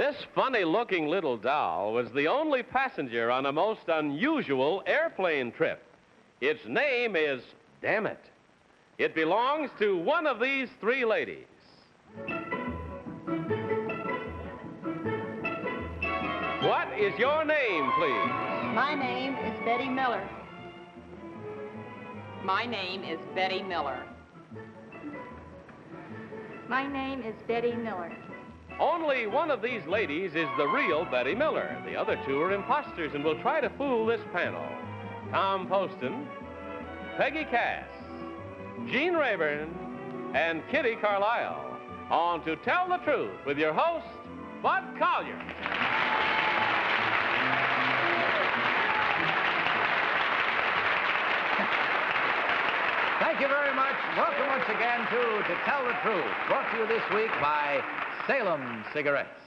This funny-looking little doll was the only passenger on a most unusual airplane trip. Its name is Dammit. It belongs to one of these three ladies. What is your name, please? My name is Betty Miller. My name is Betty Miller. My name is Betty Miller. Only one of these ladies is the real Betty Miller. The other two are imposters and will try to fool this panel. Tom Poston, Peggy Cass, Jean Rayburn, and Kitty Carlisle. On To Tell the Truth with your host, Bud Collyer. Thank you very much. Welcome once again to Tell the Truth, brought to you this week by Salem Cigarettes.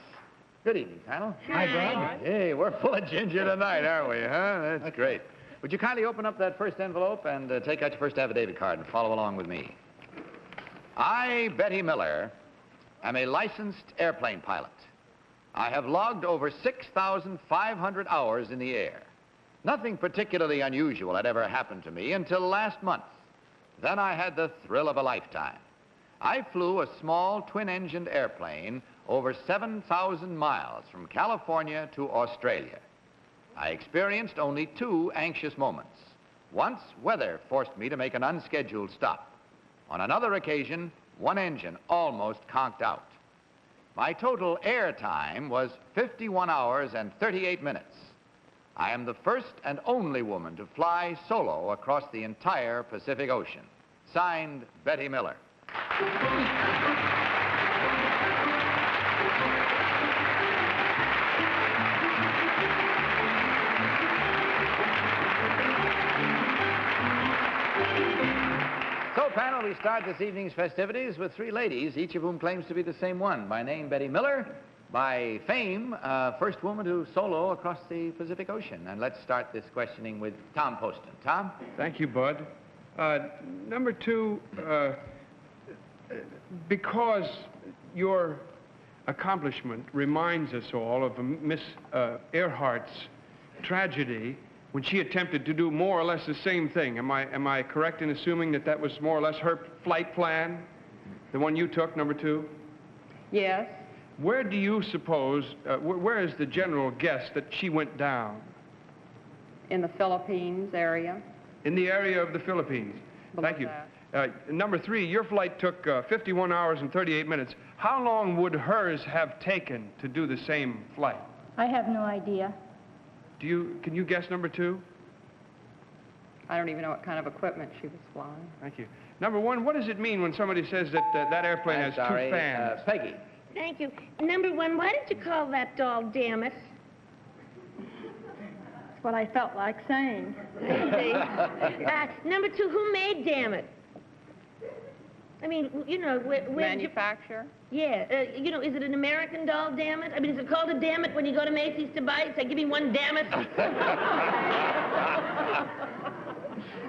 Good evening, panel. Hi, Bud. Hey, we're full of ginger tonight, aren't we, huh? That's great. Would you kindly open up that first envelope and take out your first affidavit card and follow along with me? I, Betty Miller, am a licensed airplane pilot. I have logged over 6,500 hours in the air. Nothing particularly unusual had ever happened to me until last month. Then I had the thrill of a lifetime. I flew a small twin-engined airplane over 7,000 miles from California to Australia. I experienced only two anxious moments. Once, weather forced me to make an unscheduled stop. On another occasion, one engine almost conked out. My total air time was 51 hours and 38 minutes. I am the first and only woman to fly solo across the entire Pacific Ocean. Signed, Betty Miller. So, panel, we start this evening's festivities with three ladies, each of whom claims to be the same one. By name, Betty Miller. By fame, first woman to solo across the Pacific Ocean. And let's start this questioning with Tom Poston. Tom? Thank you, Bud. Number two, because your accomplishment reminds us all of Miss Earhart's tragedy when she attempted to do more or less the same thing. Am I correct in assuming that that was more or less her flight plan, the one you took, number two? Yes. Where do you suppose, where is the general guess that she went down? In the Philippines area. In the area of the Philippines. Thank you. Number three, your flight took 51 hours and 38 minutes. How long would hers have taken to do the same flight? I have no idea. Can you guess number two? I don't even know what kind of equipment she was flying. Thank you. Number one, what does it mean when somebody says that that airplane has two fans? Peggy. Thank you. Number one, why did you call that doll Dammit? That's what I felt like saying. Number two, who made Dammit? I mean, you know, where Manufacturer? Yeah, you know, is it an American doll, Dammit? I mean, is it called a Dammit when you go to Macy's to buy it? Say, give me one Dammit.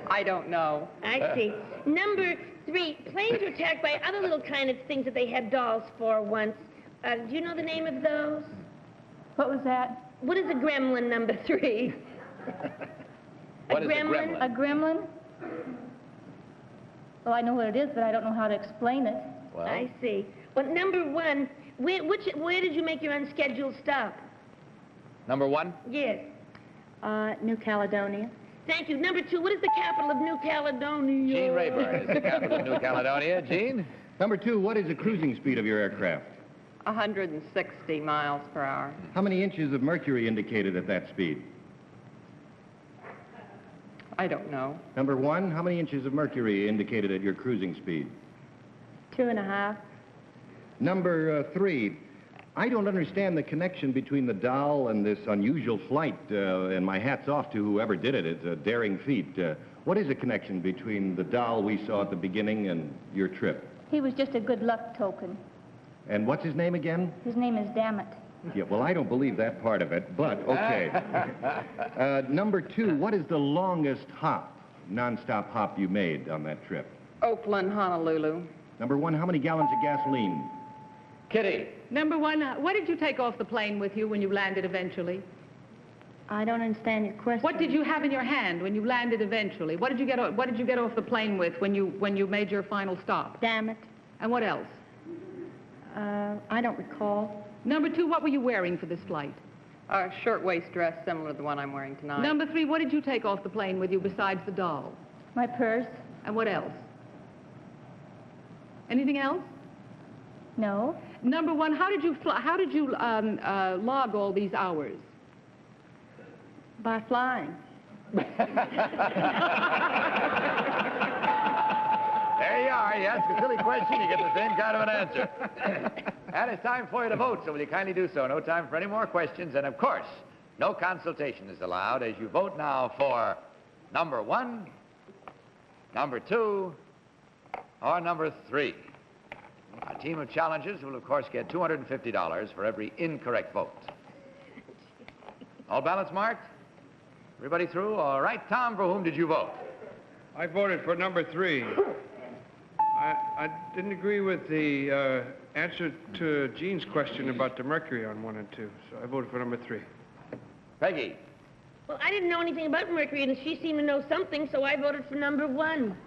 I don't know. I see. Number three, planes were attacked by other little kind of things that they had dolls for once. Do you know the name of those? What was that? What is a gremlin, number three? What is a gremlin? A gremlin? Well, I know what it is, but I don't know how to explain it. Well, I see. Well, number one, where did you make your unscheduled stop? number one? Yes. New Caledonia. Thank you. Number two, what is the capital of New Caledonia? Jean Rayburn is the capital of New Caledonia. Jean? Number two, what is the cruising speed of your aircraft? 160 miles per hour. How many inches of mercury indicated at that speed? I don't know. Number one, how many inches of mercury indicated at your cruising speed? 2.5. Number three, I don't understand the connection between the doll and this unusual flight, and my hat's off to whoever did it. It's a daring feat. What is the connection between the doll we saw at the beginning and your trip? He was just a good luck token. And what's his name again? His name is Dammit. Yeah, well, I don't believe that part of it, but okay. Number two, what is the longest hop, non-stop hop you made on that trip? Oakland, Honolulu. Number one, how many gallons of gasoline? Kitty. Number one, what did you take off the plane with you when you landed eventually? I don't understand your question. What did you have in your hand when you landed eventually? What did you get off the plane with when you made your final stop? Damn it. And what else? I don't recall. Number two, what were you wearing for this flight? A shirtwaist dress similar to the one I'm wearing tonight. Number three, what did you take off the plane with you besides the doll? My purse? And what else? Anything else? No. Number one, how did you log all these hours? By flying. There you are. You ask a silly question, you get the same kind of an answer. And it's time for you to vote, so will you kindly do so? No time for any more questions, and of course, no consultation is allowed as you vote now for number 1, number 2, or number 3. Our team of challengers will, of course, get $250 for every incorrect vote. All ballots marked? Everybody through? All right. Tom, for whom did you vote? I voted for number 3. I didn't agree with the answer to Gene's question about the mercury on 1 and 2, so I voted for number 3. Peggy. Well, I didn't know anything about mercury, and she seemed to know something, so I voted for number 1.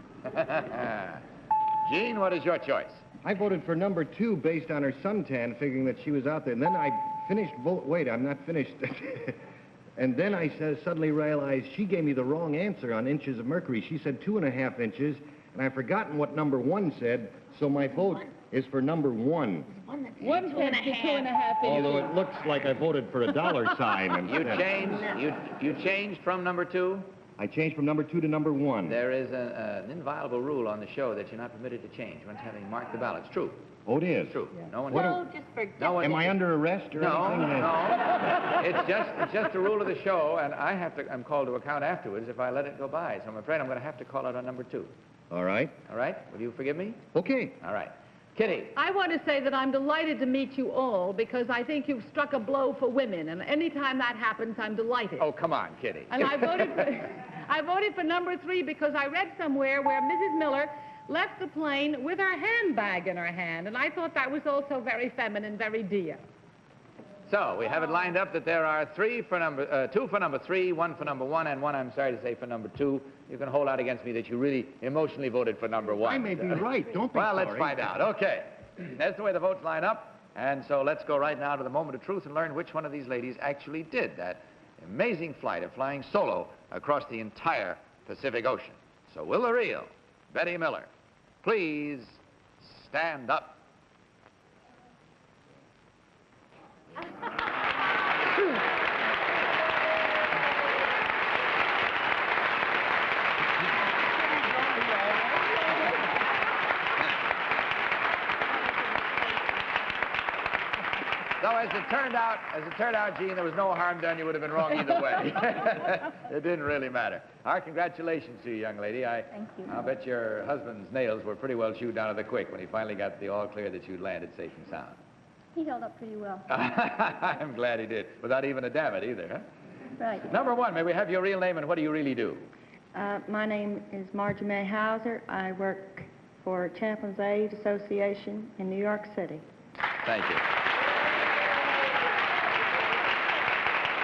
Gene, what is your choice? I voted for number 2 based on her suntan, figuring that she was out there. And then I finished wait, I'm not finished. And then I suddenly realized she gave me the wrong answer on inches of mercury. She said 2.5 inches, and I've forgotten what number 1 said, so my vote is for number 1. What says the 2.5 inches? Although it looks like I voted for a dollar sign. You changed from number 2? I changed from number 2 to number 1. There is an inviolable rule on the show that you're not permitted to change once having marked the ballots. True. Oh, it is? True. Yeah. No one... No, just forget. No one... Am I under arrest or anything? No. It's just a rule of the show, and I'm called to account afterwards if I let it go by. So I'm afraid I'm going to have to call out on number 2. All right. All right? Will you forgive me? Okay. All right. Kitty. I want to say that I'm delighted to meet you all because I think you've struck a blow for women, and anytime that happens, I'm delighted. Oh, come on, Kitty. And I voted for number 3 because I read somewhere where Mrs. Miller left the plane with her handbag in her hand, and I thought that was also very feminine, very dear. So we have it lined up that there are 2 for number 3, 1 for number 1, and 1, I'm sorry to say, for number 2. You can hold out against me that you really emotionally voted for number 1. I may be right. Don't be Well, sorry. let's find out. Okay. That's the way the votes line up. And so let's go right now to the moment of truth and learn which one of these ladies actually did that amazing flight of flying solo across the entire Pacific Ocean. So will the real Betty Miller please stand up? So as it turned out, Gene, there was no harm done. You would have been wrong either way. It didn't really matter. Our congratulations to you, young lady. Thank you. I'll bet your husband's nails were pretty well chewed down to the quick when he finally got the all clear that you'd landed safe and sound. He held up pretty well. I'm glad he did, without even a damn it either, huh? Right. Number 1, may we have your real name and what do you really do? My name is Margie Mae Hauser. I work for Chaplains Aid Association in New York City. Thank you.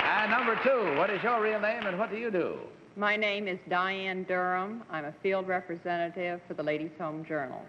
And number 2, what is your real name and what do you do? My name is Diane Durham. I'm a field representative for the Ladies' Home Journal.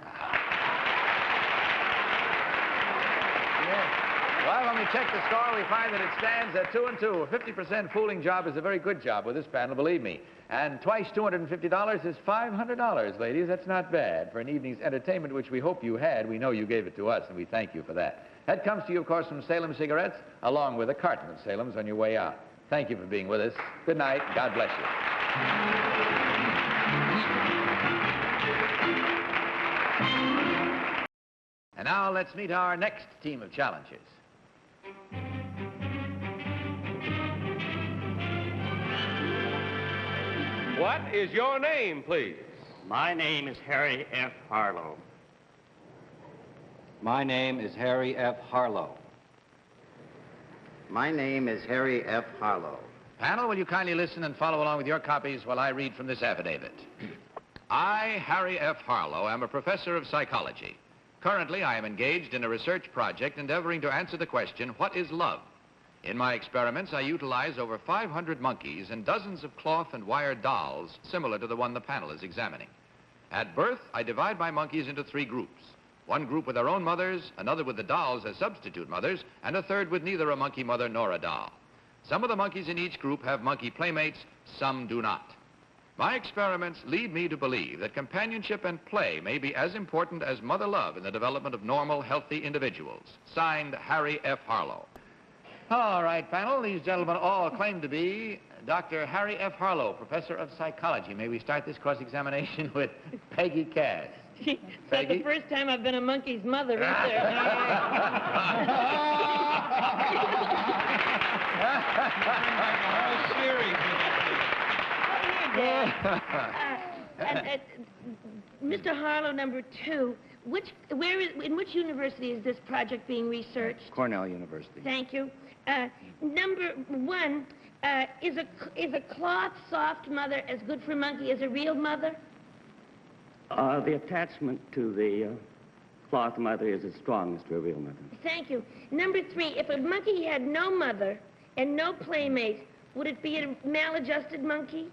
Well, when we check the score, we find that it stands at 2 and 2. A 50% fooling job is a very good job with this panel, believe me. And twice $250 is $500, ladies. That's not bad for an evening's entertainment, which we hope you had. We know you gave it to us, and we thank you for that. That comes to you, of course, from Salem Cigarettes, along with a carton of Salem's on your way out. Thank you for being with us. Good night. God bless you. And now let's meet our next team of challengers. What is your name, please? My name is Harry F. Harlow. My name is Harry F. Harlow. My name is Harry F. Harlow. Panel, will you kindly listen and follow along with your copies while I read from this affidavit? I, Harry F. Harlow, am a professor of psychology, Currently, I am engaged in a research project endeavoring to answer the question, what is love? In my experiments, I utilize over 500 monkeys and dozens of cloth and wire dolls similar to the one the panel is examining. At birth, I divide my monkeys into 3 groups. One group with their own mothers, another with the dolls as substitute mothers, and a third with neither a monkey mother nor a doll. Some of the monkeys in each group have monkey playmates, some do not. My experiments lead me to believe that companionship and play may be as important as mother love in the development of normal, healthy individuals. Signed, Harry F. Harlow. All right, panel, these gentlemen all claim to be Dr. Harry F. Harlow, professor of psychology. May we start this cross-examination with Peggy Cass? It's not the first time I've been a monkey's mother, is there? Mr. Harlow, number 2, in which university is this project being researched? Cornell University. Thank you. Number 1, is a cloth soft mother as good for a monkey as a real mother? The attachment to the cloth mother is as strong as to a real mother. Thank you. Number 3, if a monkey had no mother and no playmate, would it be a maladjusted monkey?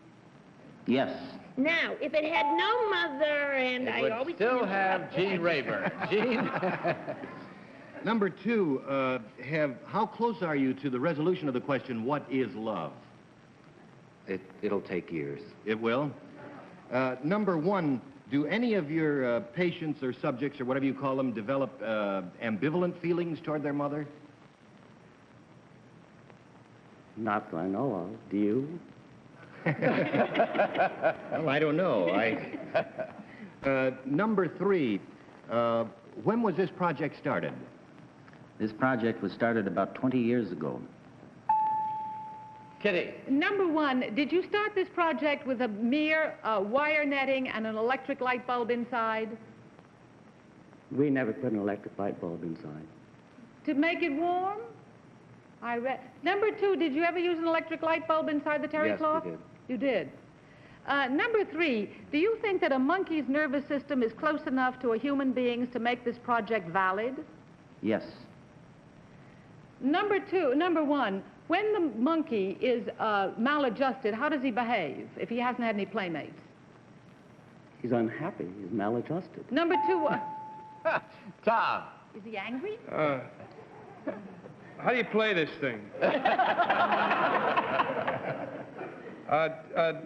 Yes. Now, if it had no mother and it would still have Gene Rayburn. Gene? Number 2, how close are you to the resolution of the question, what is love? It'll take years. It will? Number 1, do any of your patients or subjects or whatever you call them develop ambivalent feelings toward their mother? Not that I know of. Do you? Well, I don't know. Number 3, when was this project started? This project was started about 20 years ago. Kitty. Number 1, did you start this project with a mere wire netting and an electric light bulb inside? We never put an electric light bulb inside. To make it warm? Number 2, did you ever use an electric light bulb inside the terry cloth? Yes, we did. You did. Number 3, do you think that a monkey's nervous system is close enough to a human being's to make this project valid? Yes. Number 1, when the monkey is maladjusted, how does he behave if he hasn't had any playmates? He's unhappy. He's maladjusted. Number 2, Tom. is he angry? How do you play this thing?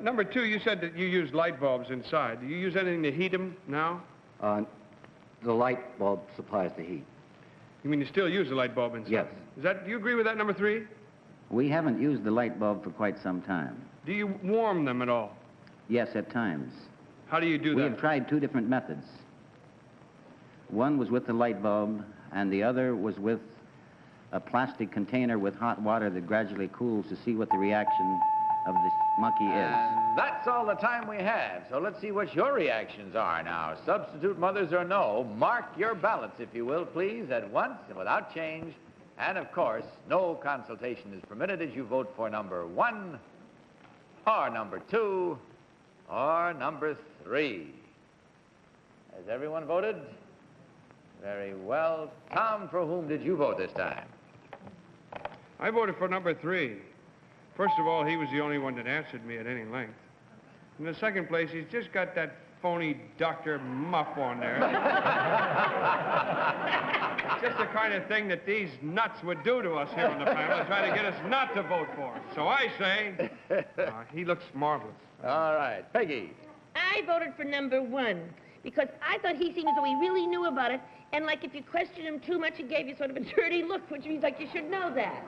Number 2, you said that you use light bulbs inside. Do you use anything to heat them now? The light bulb supplies the heat. You mean you still use the light bulb inside? Yes. Do you agree with that, number 3? We haven't used the light bulb for quite some time. Do you warm them at all? Yes, at times. How do you do We that? have tried 2 different methods. One was with the light bulb, and the other was with a plastic container with hot water that gradually cools to see what the reaction of the monkey is. And that's all the time we have. So let's see what your reactions are now. Substitute mothers or no, mark your ballots, if you will, please, at once and without change. And, of course, no consultation is permitted as you vote for number 1, or number 2, or number 3. Has everyone voted? Very well. Tom, for whom did you vote this time? I voted for number 3. First of all, he was the only one that answered me at any length. In the second place, he's just got that phony Dr. Muff on there. It's just the kind of thing that these nuts would do to us here on the panel, try to get us not to vote for him. So I say, he looks marvelous. All right. Peggy. I voted for number 1 because I thought he seemed as though he really knew about it. And like if you questioned him too much, he gave you sort of a dirty look, which means like you should know that.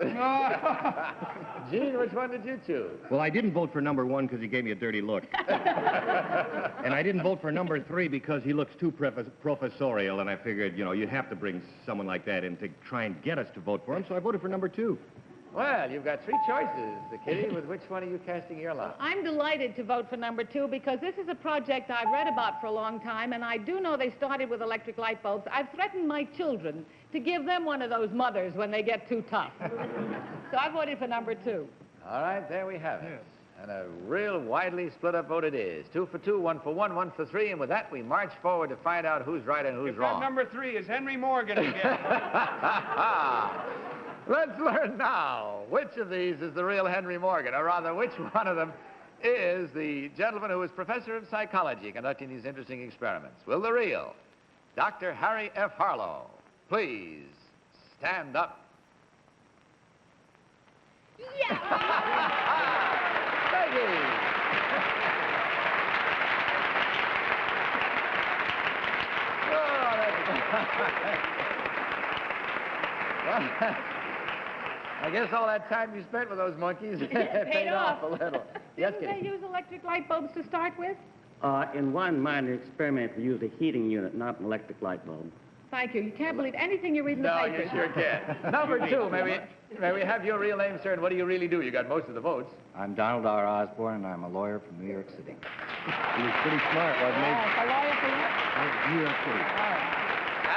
Gene, which one did you choose? Well, I didn't vote for number 1 because he gave me a dirty look. And I didn't vote for number 3 because he looks too professorial, and I figured, you'd have to bring someone like that in to try and get us to vote for him, so I voted for number 2. Well, you've got 3 choices, Kitty. With which one are you casting your lot? I'm delighted to vote for number 2 because this is a project I've read about for a long time, and I do know they started with electric light bulbs. I've threatened my children to give them one of those mothers when they get too tough. So I voted for number 2. All right, there we have it. Yes. And a real widely split up vote it is. 2 for 2, 1 for 1, 1 for 3. And with that, we march forward to find out who's right and who's wrong. Number 3 is Henry Morgan again. Let's learn now which of these is the real Henry Morgan, or rather, which one of them is the gentleman who is professor of psychology conducting these interesting experiments. Will the real Dr. Harry F. Harlow please stand up? Yeah! Peggy! Well, I guess all that time you spent with those monkeys paid off a little. Yes, Didn't they use electric light bulbs to start with? In one minor experiment, we used a heating unit, not an electric light bulb. Thank you. You can't believe anything you read in the No, papers. you sure can. Number 2, may we have your real name, sir, and what do you really do? You got most of the votes. I'm Donald R. Osborne, and I'm a lawyer from New York City. He was pretty smart, wasn't he? Yes, a lawyer for what? New York City.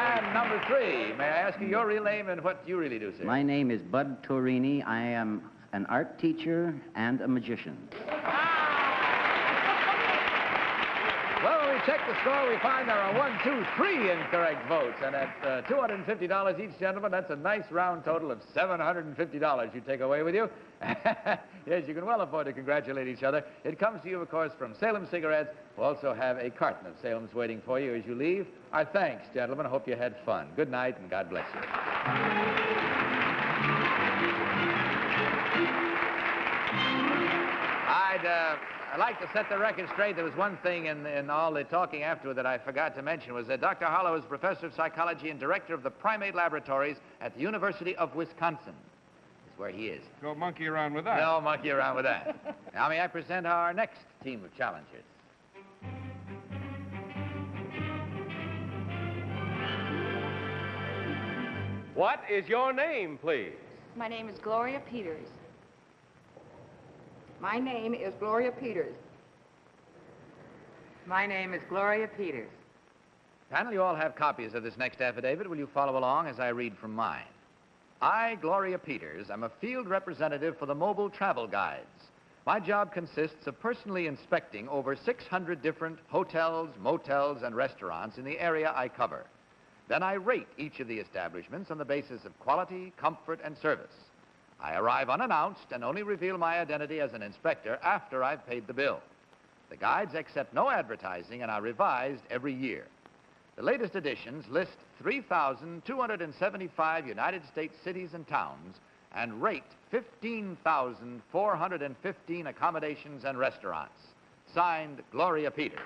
And number 3, may I ask you your real name and what you really do, sir? My name is Bud Torini. I am an art teacher and a magician. Well, when we check the score, we find there are 1, 2, 3 incorrect votes. And at $250 each, gentlemen, that's a nice round total of $750 you take away with you. Yes, you can well afford to congratulate each other. It comes to you, of course, from Salem Cigarettes, who also have a carton of Salem's waiting for you as you leave. Our thanks, gentlemen. I hope you had fun. Good night, and God bless you. I'd like to set the record straight. There was one thing in all the talking afterward that I forgot to mention, was that Dr. Harlow is professor of psychology and director of the primate laboratories at the University of Wisconsin. That's where he is. Go monkey around with that. No monkey around with that. Now, may I present our next team of challengers? What is your name, please? My name is Gloria Peters. My name is Gloria Peters. My name is Gloria Peters. Panel, you all have copies of this next affidavit. Will you follow along as I read from mine? I, Gloria Peters, am a field representative for the Mobile Travel Guides. My job consists of personally inspecting over 600 different hotels, motels, and restaurants in the area I cover. Then I rate each of the establishments on the basis of quality, comfort, and service. I arrive unannounced and only reveal my identity as an inspector after I've paid the bill. The guides accept no advertising and are revised every year. The latest editions list 3,275 United States cities and towns and rate 15,415 accommodations and restaurants. Signed, Gloria Peters.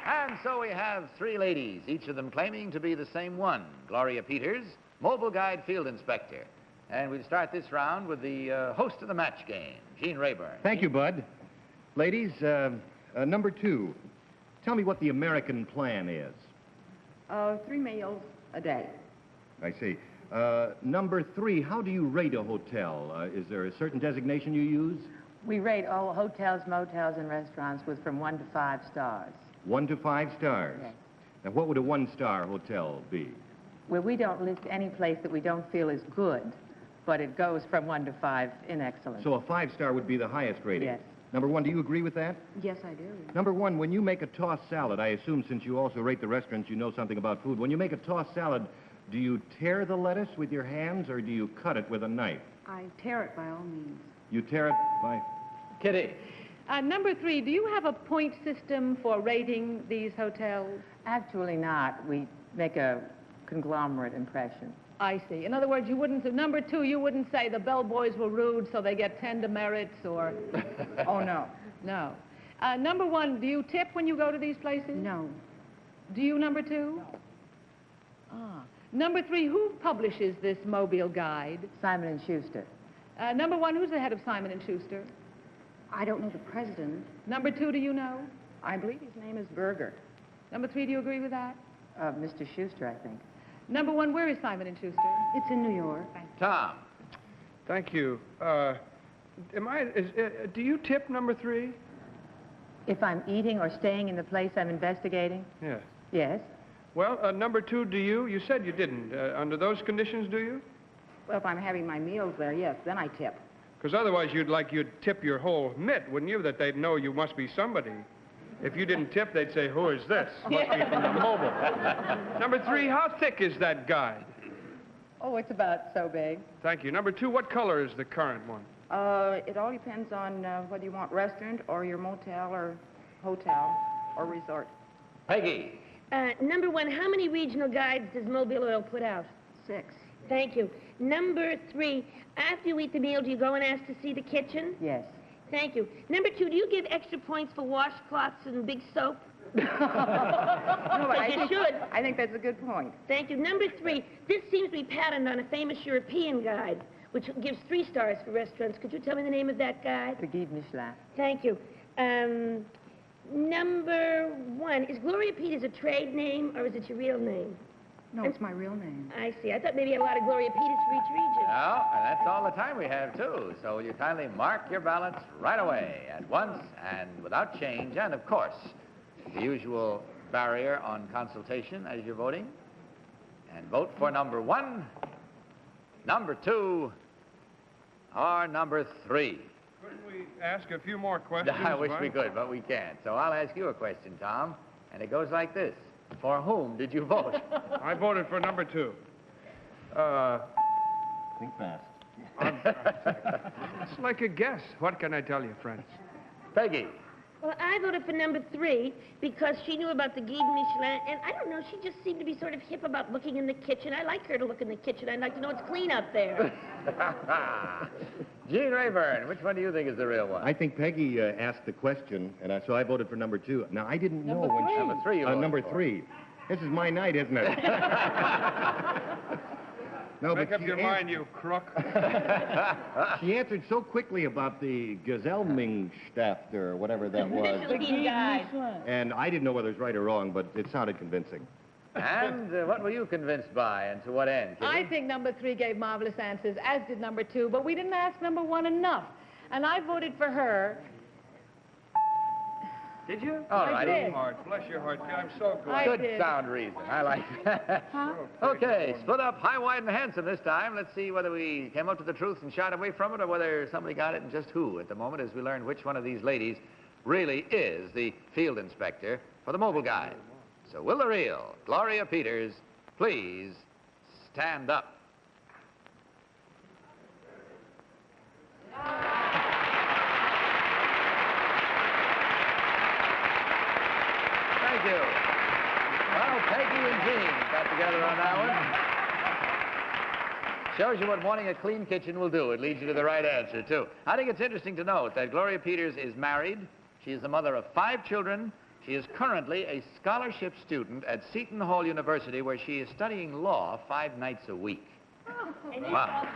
And so we have 3 ladies, each of them claiming to be the same one, Gloria Peters, Mobile Guide Field Inspector. And we'll start this round with the host of the match game, Gene Rayburn. Thank you, Bud. Ladies, number 2, tell me what the American plan is. 3 meals a day. I see. Number 3, how do you rate a hotel? Is there a certain designation you use? We rate all hotels, motels, and restaurants with from 1 to 5 stars. 1 to 5 stars? Yes. Now, what would a 1-star hotel be? Well, we don't list any place that we don't feel is good, but it goes from 1 to 5 in excellence. So a 5-star would be the highest rating? Yes. Number 1, do you agree with that? Yes, I do. Number 1, when you make a tossed salad, I assume since you also rate the restaurants, you know something about food. When you make a tossed salad, do you tear the lettuce with your hands or do you cut it with a knife? I tear it by all means. You tear it by... Kitty. Number 3, do you have a point system for rating these hotels? Actually not. We make a conglomerate impression. I see. In other words, you wouldn't, number 2, you wouldn't say the bellboys were rude, so they get 10 demerits, or... Oh, no. No. Number 1, do you tip when you go to these places? No. Do you, number 2? No. Ah. Number 3, who publishes this mobile guide? Simon & Schuster. Number 1, who's the head of Simon & Schuster? I don't know the president. Number 2, do you know? I believe his name is Berger. Number 3, do you agree with that? Mr. Schuster, I think. Number 1, where is Simon & Schuster? It's in New York. Tom. Thank you. Do you tip number 3? If I'm eating or staying in the place I'm investigating? Yes. Yes. Well, number 2, do you? You said you didn't. Under those conditions, do you? Well, if I'm having my meals there, yes, then I tip. Because otherwise you'd tip your whole mitt, wouldn't you? That they'd know you must be somebody. If you didn't tip, they'd say, who is this? Must be from the mobile. Number 3, how thick is that guide? Oh, it's about so big. Thank you. Number 2, what color is the current one? It all depends on whether you want restaurant or your motel or hotel or resort. Peggy. Number 1, how many regional guides does Mobile Oil put out? 6. Thank you. Number 3, after you eat the meal, do you go and ask to see the kitchen? Yes. Thank you. Number 2, do you give extra points for washcloths and big soap? No, but You should. I think that's a good point. Thank you. Number 3, this seems to be patterned on a famous European guide, which gives 3 stars for restaurants. Could you tell me the name of that guide? The Guide Michelin. Thank you. Number 1, is Gloria Peters a trade name, or is it your real name? No, it's my real name. I see. I thought maybe you had a lot of Gloria Peters for each region. No, and that's all the time we have, too. So will you kindly mark your ballots right away, at once, and without change, and, of course, the usual barrier on consultation as you're voting. And vote for number 1, number 2, or number 3. Couldn't we ask a few more questions? I wish we could, but we can't. So I'll ask you a question, Tom, and it goes like this. For whom did you vote? I voted for number 2. Think fast. It's like a guess. What can I tell you, friends? Peggy. Well, I voted for number 3 because she knew about the Guide Michelin, and I don't know, she just seemed to be sort of hip about looking in the kitchen. I like her to look in the kitchen. I'd like to know it's clean up there. Gene Rayburn, which one do you think is the real one? I think Peggy asked the question, and so I voted for number 2. Now, I didn't know when she... Number 3 you voted number for. 3. This is my night, isn't it? No, Make but up your mind, you crook. she answered so quickly about the Geselmingstaft or whatever that was. And I didn't know whether it was right or wrong, but it sounded convincing. And what were you convinced by, and to what end? Kitty? I think number 3 gave marvelous answers, as did number 2, but we didn't ask number 1 enough. And I voted for her. Did you? All I right. did. Bless your heart. I'm so glad. I Good did. sound reason. I like that. Huh? Okay, split up high, wide, and handsome this time. Let's see whether we came up to the truth and shied away from it, or whether somebody got it and just who at the moment, as we learn which one of these ladies really is the field inspector for the mobile guide. So will the real Gloria Peters please stand up? Thank you. Well, Peggy and Jean got together on that one. Shows you what wanting a clean kitchen will do. It leads you to the right answer, too. I think it's interesting to note that Gloria Peters is married. She is the mother of 5 children. She is currently a scholarship student at Seton Hall University, where she is studying law 5 nights a week. Wow.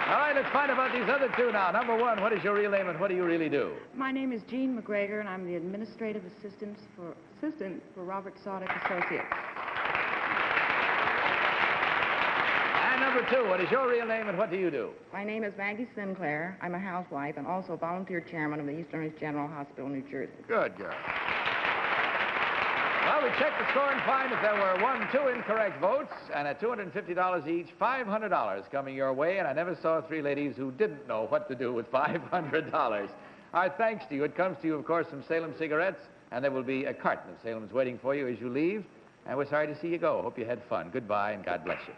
All right, let's find about these other 2 now. Number 1, what is your real name and what do you really do? My name is Jean McGregor, and I'm the administrative assistant for Robert Sodick Associates. And number 2, what is your real name and what do you do? My name is Maggie Sinclair. I'm a housewife and also volunteer chairman of the Eastern General Hospital, New Jersey. Good girl. Well, we checked the score and find that there were 2 incorrect votes, and at $250 each, $500 coming your way, and I never saw 3 ladies who didn't know what to do with $500. Our thanks to you. It comes to you, of course, from Salem Cigarettes, and there will be a carton of Salem's waiting for you as you leave, and we're sorry to see you go. Hope you had fun. Goodbye, and God bless you.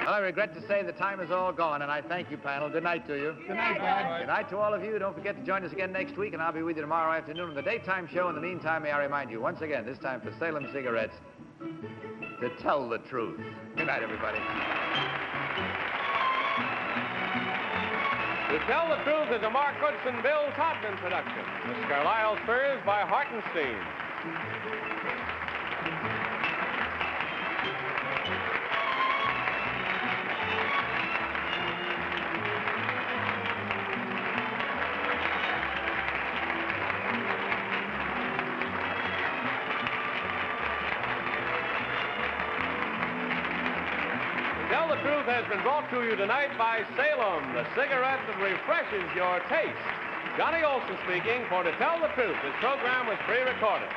Well, I regret to say the time is all gone, and I thank you, panel. Good night to you. Good night, Bud. Good night to all of you. Don't forget to join us again next week, and I'll be with you tomorrow afternoon on the daytime show. In the meantime, may I remind you once again, this time for Salem Cigarettes, to tell the truth. Good night, everybody. To Tell the Truth is a Mark Goodson, Bill Todman production. Miss Carlisle Spurs by Hartenstein. Tell the Truth has been brought to you tonight by Salem, the cigarette that refreshes your taste. Johnny Olson speaking for To Tell the Truth. This program was pre-recorded.